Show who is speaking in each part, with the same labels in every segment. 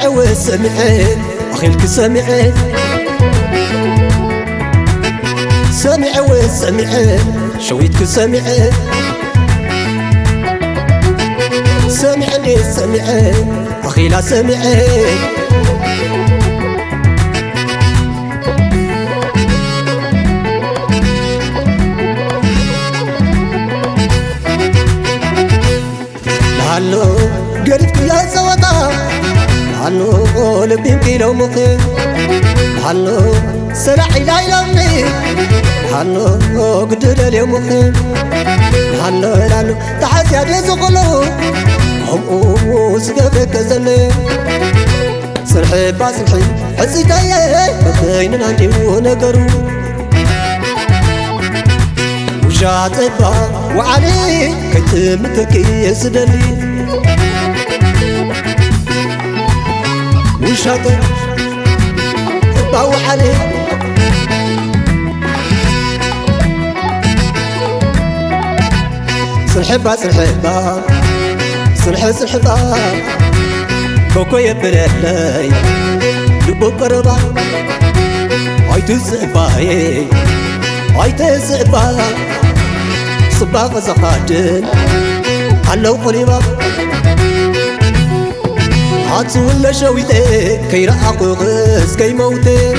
Speaker 1: وسمعت أخيلك سمعت سمع وسمعت شويتك سمعت سمعني سمعت أخيلا سمعت لعلو قريبك يا سوطا لعلو لبيمكي لو مقيم لعلو سلاحي لا يلمني لعلو قدر اليوم مقيم لعلو تحت يدي زغلو هم سقفك زلي سرحي باسرحي حسيتاي بكينن عندي ونقرو وشاطبا وعلي كتمتك يسدلي وشاطب وعلي سرحبا سرحبا سرحبا بوكو يبرلي لبو قربا هاي تزقباي هاي تزقبا صباغ زخاجل علو قريبا عطس ولا شويتي كي رأقو غز كي موتي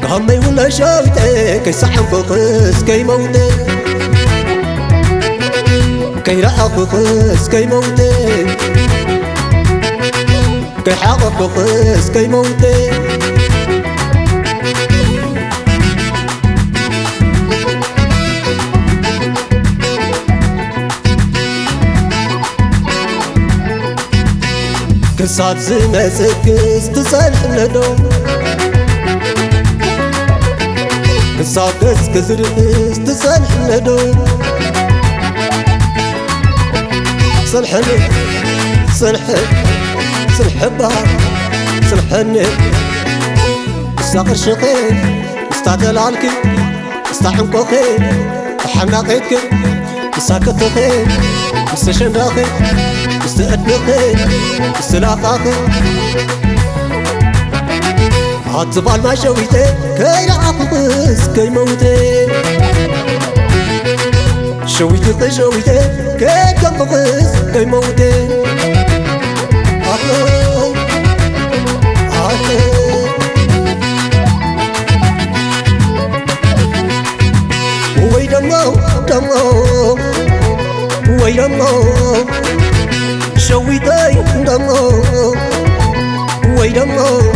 Speaker 1: قهمي ولا شويتي كي صحن غز كي موتي كي رأقو غز كي موتي كي حاقو غز كي موتي كسات زمسكس تسالح ندوم كسات كسرس تسالح ندوم صلحني صلحبها صلحني استاقر شقين استعدل عنك استحم كوخين حماقيتك ساكت خين استشناخين استقدمخين استلاقاخين عطبال ما شويتي كي لعقبس كي موتي شويتي شويتي كي تنقص كي موتي عطلو وي دمو وي دمو شويتي دمو وي دمو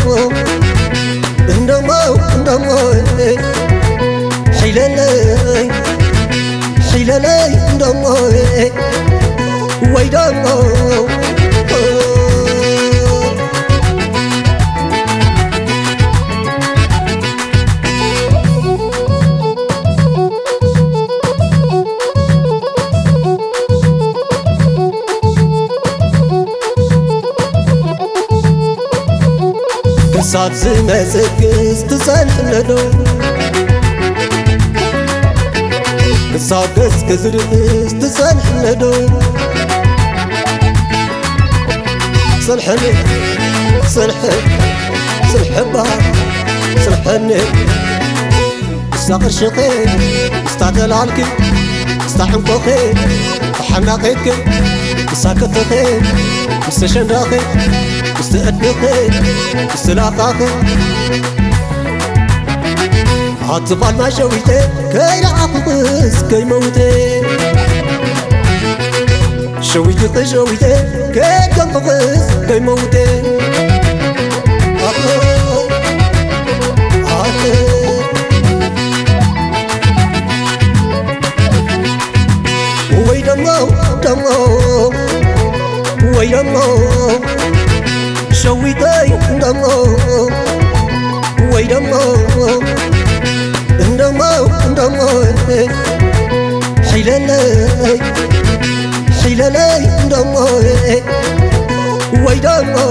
Speaker 1: حلالي دمو وي دمو كسات زمسكس تسالح ندوم كسات كسرس تسالح ندوم صلحني صلحبها صلحني استاقر شقين استعدل عنك استحم كوخين حماقيتك ساكت خين استشناخين استقدمخين استلاقاخين عطبال ما شويتي كي لعقبس كي موتي شويتي كي تنقص كي موتي وي دمو وي دمو شويتي دمو وي دمو حلالي دمو وي دمو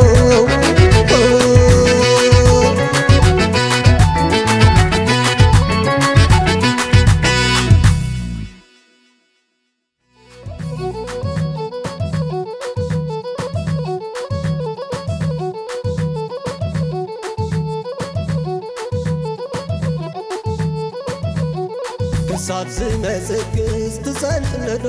Speaker 1: ክሳብ ዝመጽግዝ ትጸንሕ ነዶ